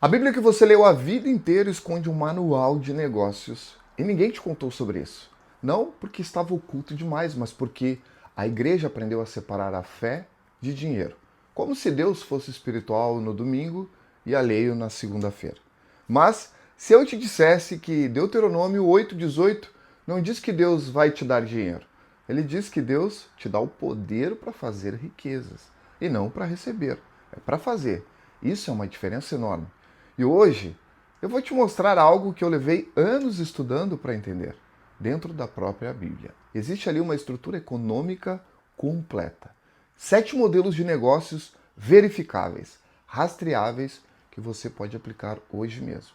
A Bíblia que você leu a vida inteira esconde um manual de negócios e ninguém te contou sobre isso. Não porque estava oculto demais, mas porque a igreja aprendeu a separar a fé de dinheiro. Como se Deus fosse espiritual no domingo e alheio na segunda-feira. Mas se eu te dissesse que Deuteronômio 8,18 não diz que Deus vai te dar dinheiro. Ele diz que Deus te dá o poder para fazer riquezas e não para receber. É para fazer. Isso é uma diferença enorme. E hoje eu vou te mostrar algo que eu levei anos estudando para entender, dentro da própria Bíblia. Existe ali uma estrutura econômica completa. 7 modelos de negócios verificáveis, rastreáveis, que você pode aplicar hoje mesmo.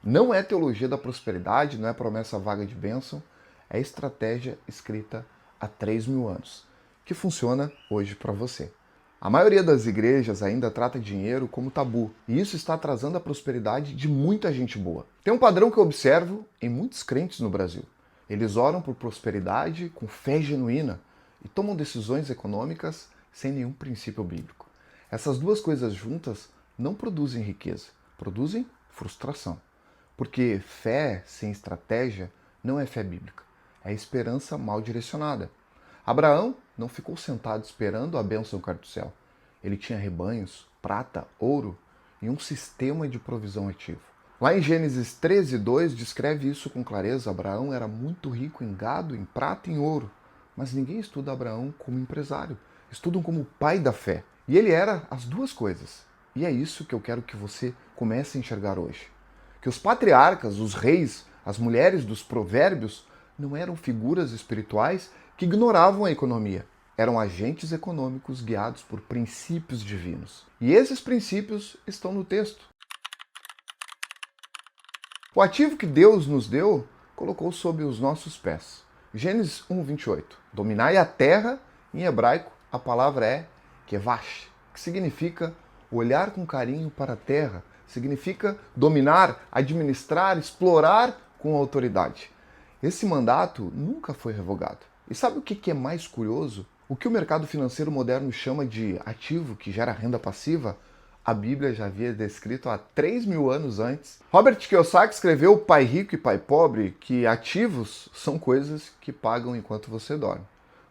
Não é teologia da prosperidade, não é promessa vaga de bênção, é estratégia escrita há 3.000 anos, que funciona hoje para você. A maioria das igrejas ainda trata dinheiro como tabu, e isso está atrasando a prosperidade de muita gente boa. Tem um padrão que eu observo em muitos crentes no Brasil. Eles oram por prosperidade com fé genuína e tomam decisões econômicas sem nenhum princípio bíblico. Essas duas coisas juntas não produzem riqueza, produzem frustração. Porque fé sem estratégia não é fé bíblica, é esperança mal direcionada. Abraão não ficou sentado esperando a bênção cair do céu. Ele tinha rebanhos, prata, ouro e um sistema de provisão ativo. Lá em Gênesis 13:2 descreve isso com clareza. Abraão era muito rico em gado, em prata e em ouro. Mas ninguém estuda Abraão como empresário. Estudam como pai da fé. E ele era as duas coisas. E é isso que eu quero que você comece a enxergar hoje. Que os patriarcas, os reis, as mulheres dos provérbios não eram figuras espirituais que ignoravam a economia. Eram agentes econômicos guiados por princípios divinos. E esses princípios estão no texto. O ativo que Deus nos deu colocou sob os nossos pés. Gênesis 1:28. Dominai a terra, em hebraico a palavra é kevash, que significa olhar com carinho para a terra, significa dominar, administrar, explorar com autoridade. Esse mandato nunca foi revogado. E sabe o que é mais curioso? O que o mercado financeiro moderno chama de ativo que gera renda passiva, a Bíblia já havia descrito há 3.000 anos antes. Robert Kiyosaki escreveu Pai Rico e Pai Pobre que ativos são coisas que pagam enquanto você dorme.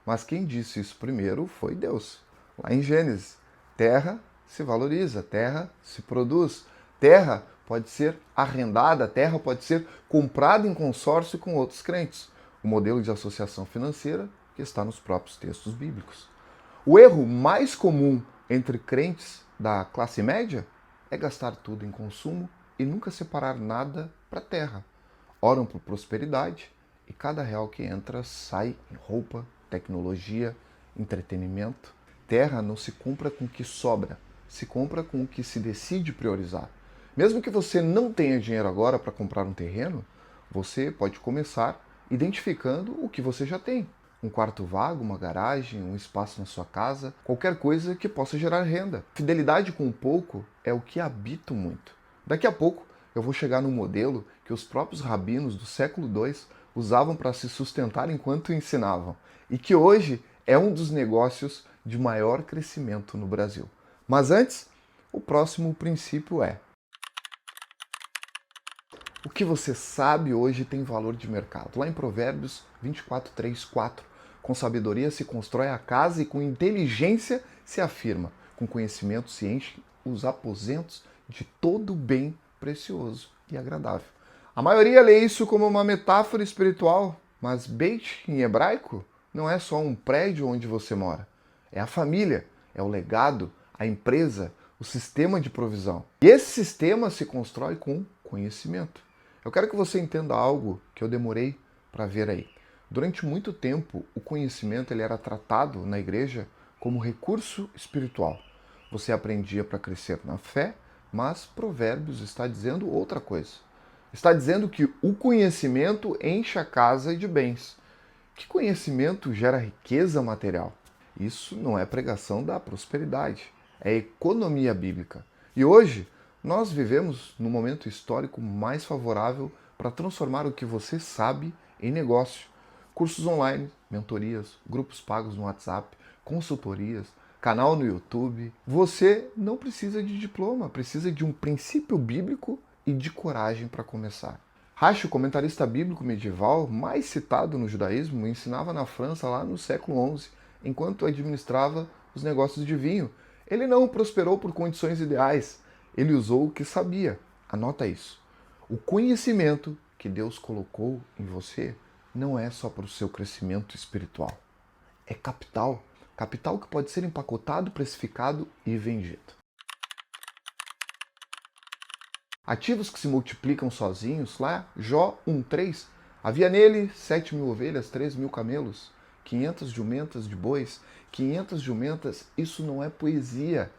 Mas quem disse isso primeiro foi Deus. Lá em Gênesis, terra se valoriza, terra se produz, terra pode ser arrendada, terra pode ser comprada em consórcio com outros crentes. O modelo de associação financeira que está nos próprios textos bíblicos. O erro mais comum entre crentes da classe média é gastar tudo em consumo e nunca separar nada para a terra. Oram por prosperidade e cada real que entra sai em roupa, tecnologia, entretenimento. Terra não se compra com o que sobra, se compra com o que se decide priorizar. Mesmo que você não tenha dinheiro agora para comprar um terreno, você pode começar identificando o que você já tem. Um quarto vago, uma garagem, um espaço na sua casa, qualquer coisa que possa gerar renda. Fidelidade com o pouco é o que habito muito. Daqui a pouco eu vou chegar no modelo que os próprios rabinos do século II usavam para se sustentar enquanto ensinavam e que hoje é um dos negócios de maior crescimento no Brasil. Mas antes, o próximo princípio é: o que você sabe hoje tem valor de mercado. Lá em Provérbios 24:3-4, com sabedoria se constrói a casa e com inteligência se afirma. Com conhecimento se enchem os aposentos de todo bem precioso e agradável. A maioria lê isso como uma metáfora espiritual, mas Beit, em hebraico, não é só um prédio onde você mora. É a família, é o legado, a empresa, o sistema de provisão. E esse sistema se constrói com conhecimento. Eu quero que você entenda algo que eu demorei para ver aí. Durante muito tempo, o conhecimento ele era tratado na igreja como recurso espiritual. Você aprendia para crescer na fé, mas Provérbios está dizendo outra coisa. Está dizendo que o conhecimento enche a casa de bens. Que conhecimento gera riqueza material? Isso não é pregação da prosperidade, é economia bíblica. E hoje, nós vivemos no momento histórico mais favorável para transformar o que você sabe em negócio. Cursos online, mentorias, grupos pagos no WhatsApp, consultorias, canal no YouTube. Você não precisa de diploma, precisa de um princípio bíblico e de coragem para começar. Rashi, o comentarista bíblico medieval mais citado no judaísmo, ensinava na França lá no século XI, enquanto administrava os negócios de vinho. Ele não prosperou por condições ideais, ele usou o que sabia. Anota isso. O conhecimento que Deus colocou em você não é só para o seu crescimento espiritual. É capital. Capital que pode ser empacotado, precificado e vendido. Ativos que se multiplicam sozinhos, lá, Jó 1,3. Havia nele 7.000 ovelhas, 3.000 camelos, 500 jumentas de bois, 500 jumentas. Isso não é poesia.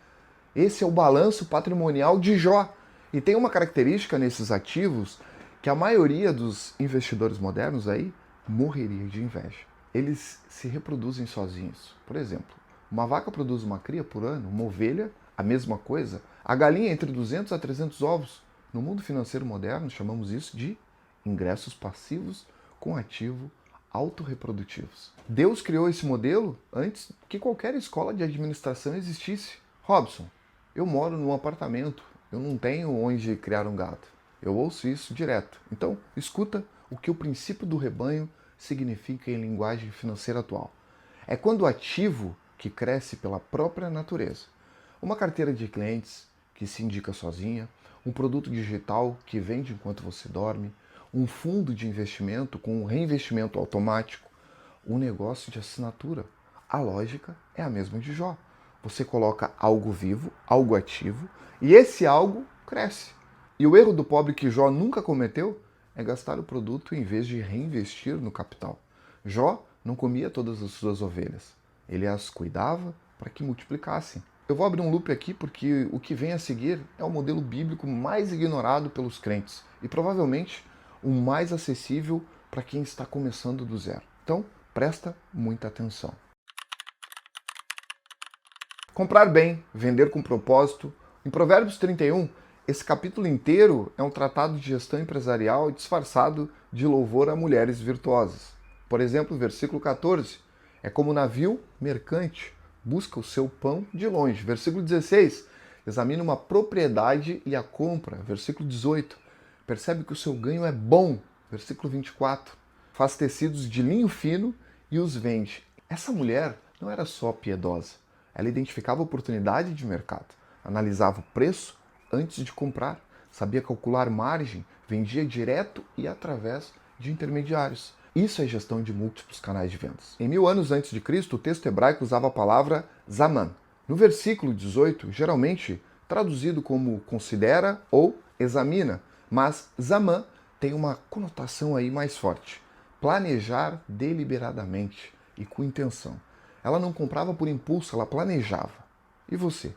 Esse é o balanço patrimonial de Jó. E tem uma característica nesses ativos que a maioria dos investidores modernos aí morreria de inveja. Eles se reproduzem sozinhos. Por exemplo, uma vaca produz uma cria por ano, uma ovelha, a mesma coisa, a galinha entre 200 a 300 ovos. No mundo financeiro moderno, chamamos isso de ingressos passivos com ativo autorreprodutivos. Deus criou esse modelo antes que qualquer escola de administração existisse. Robson, eu moro num apartamento, eu não tenho onde criar um gado. Eu ouço isso direto. Então, escuta o que o princípio do rebanho significa em linguagem financeira atual. É quando o ativo que cresce pela própria natureza. Uma carteira de clientes que se indica sozinha, um produto digital que vende enquanto você dorme, um fundo de investimento com um reinvestimento automático, um negócio de assinatura. A lógica é a mesma de Jó. Você coloca algo vivo, algo ativo, e esse algo cresce. E o erro do pobre que Jó nunca cometeu é gastar o produto em vez de reinvestir no capital. Jó não comia todas as suas ovelhas. Ele as cuidava para que multiplicassem. Eu vou abrir um loop aqui porque o que vem a seguir é o modelo bíblico mais ignorado pelos crentes e provavelmente o mais acessível para quem está começando do zero. Então, presta muita atenção. Comprar bem, vender com propósito. Em Provérbios 31, esse capítulo inteiro é um tratado de gestão empresarial disfarçado de louvor a mulheres virtuosas. Por exemplo, o versículo 14, é como um navio mercante, busca o seu pão de longe. Versículo 16, examina uma propriedade e a compra. Versículo 18, percebe que o seu ganho é bom. Versículo 24, faz tecidos de linho fino e os vende. Essa mulher não era só piedosa, ela identificava a oportunidade de mercado, analisava o preço antes de comprar, sabia calcular margem, vendia direto e através de intermediários. Isso é gestão de múltiplos canais de vendas. Em 1000 anos antes de Cristo, o texto hebraico usava a palavra zaman. No versículo 18, geralmente traduzido como considera ou examina, mas zaman tem uma conotação aí mais forte. Planejar deliberadamente e com intenção. Ela não comprava por impulso, ela planejava. E você?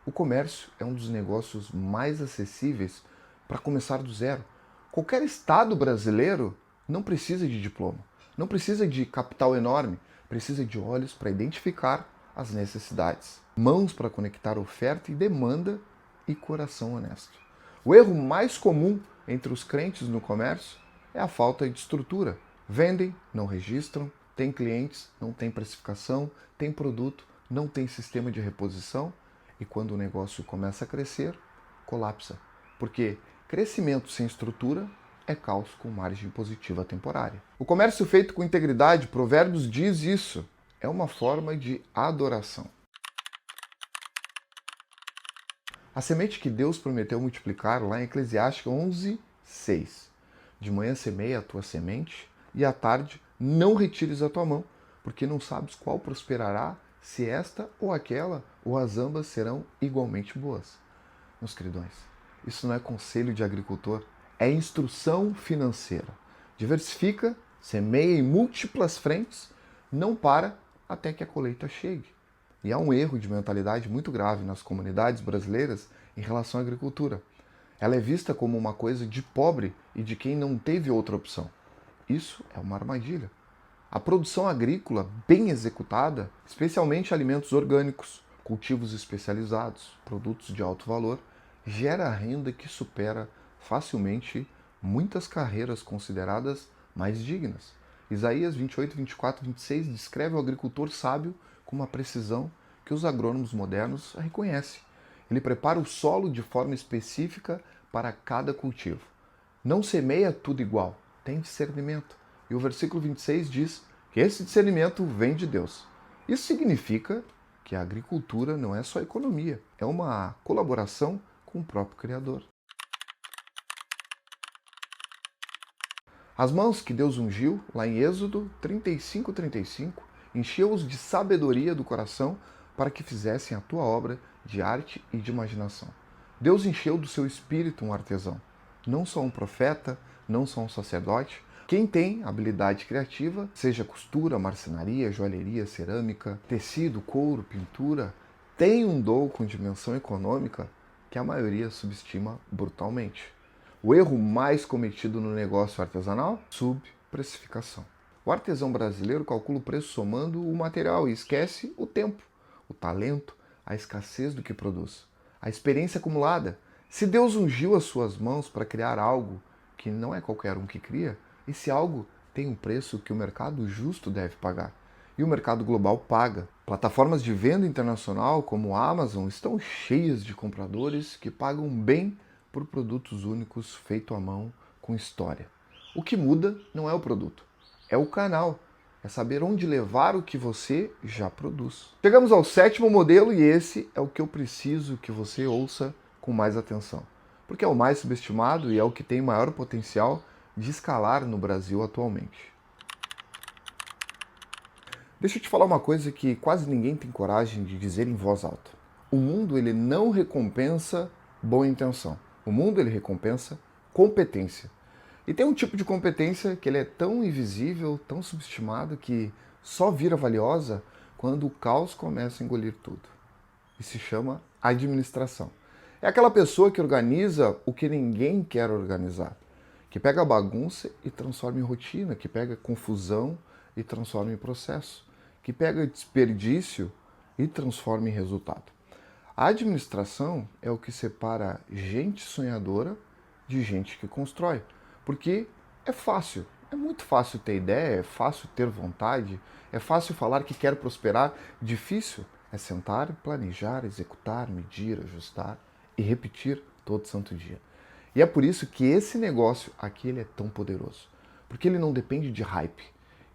O comércio é um dos negócios mais acessíveis para começar do zero. Qualquer estado brasileiro não precisa de diploma, não precisa de capital enorme, precisa de olhos para identificar as necessidades, mãos para conectar oferta e demanda e coração honesto. O erro mais comum entre os crentes no comércio é a falta de estrutura. Vendem, não registram, tem clientes, não tem precificação, tem produto, não tem sistema de reposição e quando o negócio começa a crescer, colapsa. Porque crescimento sem estrutura é caos com margem positiva temporária. O comércio feito com integridade, Provérbios diz isso, é uma forma de adoração. A semente que Deus prometeu multiplicar lá em Eclesiastes 11:6. De manhã semeia a tua semente e à tarde não retires a tua mão, porque não sabes qual prosperará, se esta ou aquela, ou as ambas serão igualmente boas. Meus queridões, isso não é conselho de agricultor, é instrução financeira. Diversifica, semeia em múltiplas frentes, não para até que a colheita chegue. E há um erro de mentalidade muito grave nas comunidades brasileiras em relação à agricultura. Ela é vista como uma coisa de pobre e de quem não teve outra opção. Isso é uma armadilha. A produção agrícola bem executada, especialmente alimentos orgânicos, cultivos especializados, produtos de alto valor, gera renda que supera facilmente muitas carreiras consideradas mais dignas. Isaías 28, 24, 26 descreve o agricultor sábio com uma precisão que os agrônomos modernos reconhecem. Ele prepara o solo de forma específica para cada cultivo. Não semeia tudo igual, tem discernimento. E o versículo 26 diz que esse discernimento vem de Deus. Isso significa que a agricultura não é só economia, é uma colaboração com o próprio Criador. As mãos que Deus ungiu, lá em Êxodo 35:35, encheu-os de sabedoria do coração para que fizessem a tua obra de arte e de imaginação. Deus encheu do seu espírito um artesão, não só um profeta, não só um sacerdote. Quem tem habilidade criativa, seja costura, marcenaria, joalheria, cerâmica, tecido, couro, pintura, tem um dom com dimensão econômica que a maioria subestima brutalmente. O erro mais cometido no negócio artesanal? Subprecificação. O artesão brasileiro calcula o preço somando o material e esquece o tempo, o talento, a escassez do que produz, a experiência acumulada. Se Deus ungiu as suas mãos para criar algo que não é qualquer um que cria, esse algo tem um preço que o mercado justo deve pagar. E o mercado global paga. Plataformas de venda internacional como a Amazon estão cheias de compradores que pagam bem por produtos únicos feitos à mão com história. O que muda não é o produto, é o canal. É saber onde levar o que você já produz. Chegamos ao 7º modelo e esse é o que eu preciso que você ouça com mais atenção, porque é o mais subestimado e é o que tem maior potencial de escalar no Brasil atualmente. Deixa eu te falar uma coisa que quase ninguém tem coragem de dizer em voz alta. O mundo ele não recompensa boa intenção. O mundo ele recompensa competência. E tem um tipo de competência que ele é tão invisível, tão subestimado, que só vira valiosa quando o caos começa a engolir tudo. E se chama administração. É aquela pessoa que organiza o que ninguém quer organizar, que pega a bagunça e transforma em rotina, que pega confusão e transforma em processo, que pega desperdício e transforma em resultado. A administração é o que separa gente sonhadora de gente que constrói. Porque é fácil, é muito fácil ter ideia, é fácil ter vontade, é fácil falar que quer prosperar. Difícil é sentar, planejar, executar, medir, ajustar e repetir todo santo dia. E é por isso que esse negócio aqui ele é tão poderoso. Porque ele não depende de hype,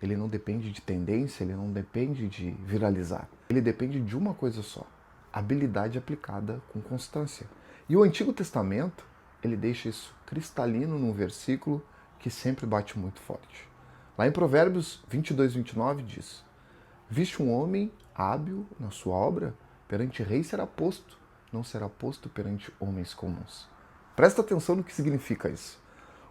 ele não depende de tendência, ele não depende de viralizar. Ele depende de uma coisa só: habilidade aplicada com constância. E o Antigo Testamento ele deixa isso cristalino num versículo que sempre bate muito forte. Lá em Provérbios 22:29 diz: Viste um homem hábil na sua obra, perante rei será posto, não será posto perante homens comuns. Presta atenção no que significa isso.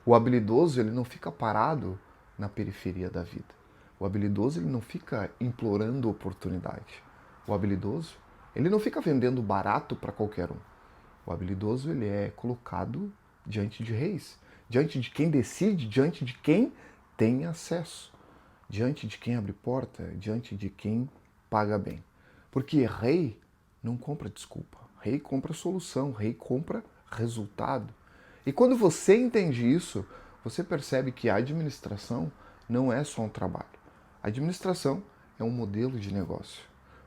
O habilidoso ele não fica parado na periferia da vida. O habilidoso ele não fica implorando oportunidade. O habilidoso ele não fica vendendo barato para qualquer um. O habilidoso ele é colocado diante de reis, diante de quem decide, diante de quem tem acesso, diante de quem abre porta, diante de quem paga bem. Porque rei não compra desculpa, rei compra solução, rei compra resultado. E quando você entende isso, você percebe que a administração não é só um trabalho. A administração é um modelo de negócio,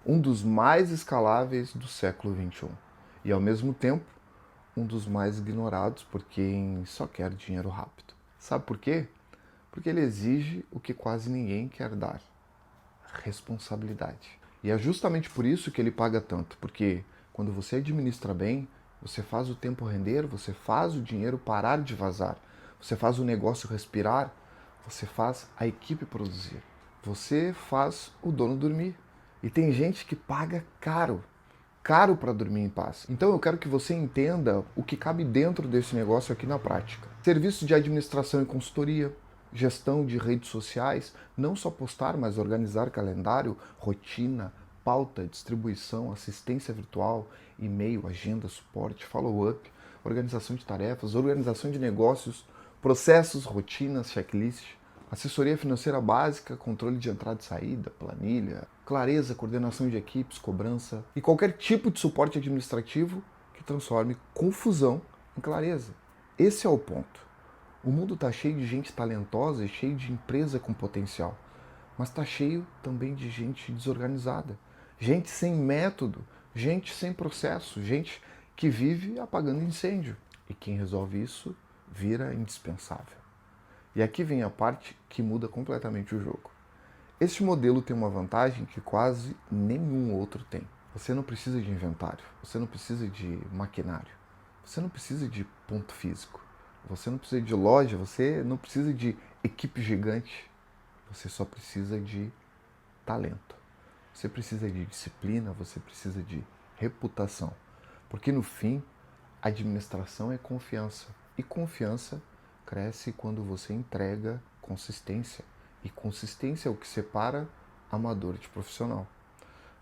um dos mais escaláveis do século XXI. E, ao mesmo tempo, um dos mais ignorados por quem só quer dinheiro rápido. Sabe por quê? Porque ele exige o que quase ninguém quer dar: responsabilidade. E é justamente por isso que ele paga tanto, porque quando você administra bem, você faz o tempo render, você faz o dinheiro parar de vazar, você faz o negócio respirar, você faz a equipe produzir, você faz o dono dormir. E tem gente que paga caro para dormir em paz. Então eu quero que você entenda o que cabe dentro desse negócio aqui na prática. Serviços de administração e consultoria, gestão de redes sociais, não só postar, mas organizar calendário, rotina, pauta, distribuição, assistência virtual, e-mail, agenda, suporte, follow-up, organização de tarefas, organização de negócios, processos, rotinas, checklist, assessoria financeira básica, controle de entrada e saída, planilha, clareza, coordenação de equipes, cobrança e qualquer tipo de suporte administrativo que transforme confusão em clareza. Esse é o ponto. O mundo está cheio de gente talentosa e cheio de empresa com potencial, mas está cheio também de gente desorganizada, gente sem método, gente sem processo, gente que vive apagando incêndio. E quem resolve isso vira indispensável. E aqui vem a parte que muda completamente o jogo. Este modelo tem uma vantagem que quase nenhum outro tem. Você não precisa de inventário, você não precisa de maquinário, você não precisa de ponto físico, você não precisa de loja, você não precisa de equipe gigante, você só precisa de talento. Você precisa de disciplina, você precisa de reputação. Porque no fim, administração é confiança. E confiança cresce quando você entrega consistência. E consistência é o que separa amador de profissional.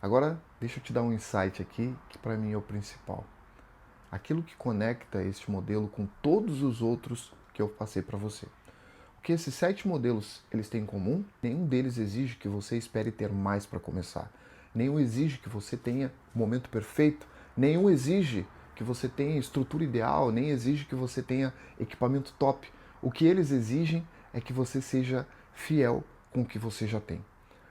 Agora, deixa eu te dar um insight aqui, que para mim é o principal. Aquilo que conecta este modelo com todos os outros que eu passei para você. O que esses 7 modelos eles têm em comum? Nenhum deles exige que você espere ter mais para começar. Nenhum exige que você tenha o momento perfeito. Nenhum exige que você tenha estrutura ideal, nem exige que você tenha equipamento top. O que eles exigem é que você seja fiel com o que você já tem.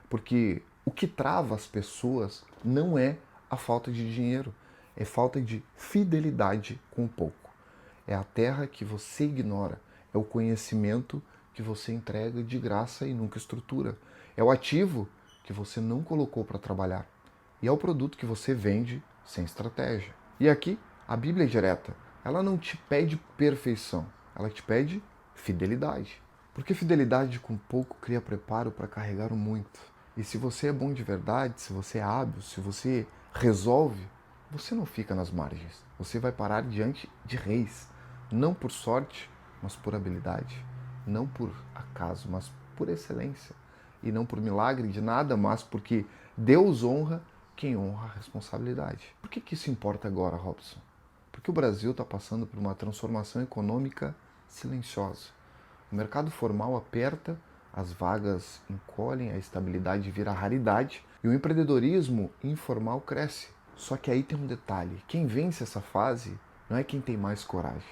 Porque o que trava as pessoas não é a falta de dinheiro, é falta de fidelidade com o pouco. É a terra que você ignora, é o conhecimento que você entrega de graça e nunca estrutura. É o ativo que você não colocou para trabalhar. E é o produto que você vende sem estratégia. E aqui, a Bíblia é direta. Ela não te pede perfeição, ela te pede fidelidade. Porque fidelidade com pouco cria preparo para carregar o muito. E se você é bom de verdade, se você é hábil, se você resolve, você não fica nas margens. Você vai parar diante de reis. Não por sorte, mas por habilidade. Não por acaso, mas por excelência. E não por milagre de nada, mas porque Deus honra quem honra a responsabilidade. Por que isso importa agora, Robson? Porque o Brasil está passando por uma transformação econômica silenciosa. O mercado formal aperta, as vagas encolhem, a estabilidade vira raridade e o empreendedorismo informal cresce. Só que aí tem um detalhe: quem vence essa fase não é quem tem mais coragem,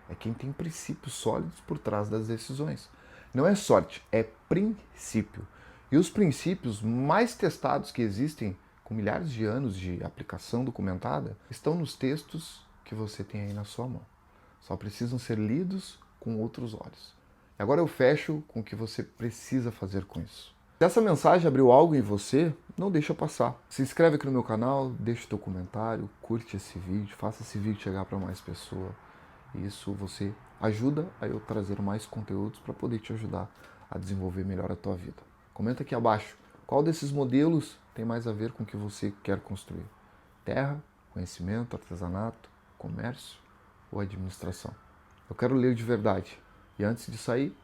é quem tem princípios sólidos por trás das decisões. Não é sorte, é princípio. E os princípios mais testados que existem, com milhares de anos de aplicação documentada, estão nos textos que você tem aí na sua mão. Só precisam ser lidos com outros olhos. E agora eu fecho com o que você precisa fazer com isso. Se essa mensagem abriu algo em você, não deixa passar. Se inscreve aqui no meu canal, deixa o teu comentário, curte esse vídeo, faça esse vídeo chegar para mais pessoas. Isso você ajuda a eu trazer mais conteúdos para poder te ajudar a desenvolver melhor a tua vida. Comenta aqui abaixo qual desses modelos tem mais a ver com o que você quer construir. Terra, conhecimento, artesanato, comércio ou administração. Eu quero ler de verdade. E antes de sair,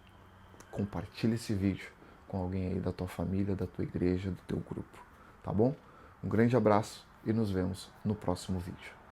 compartilhe esse vídeo com alguém aí da tua família, da tua igreja, do teu grupo, tá bom? Um grande abraço e nos vemos no próximo vídeo.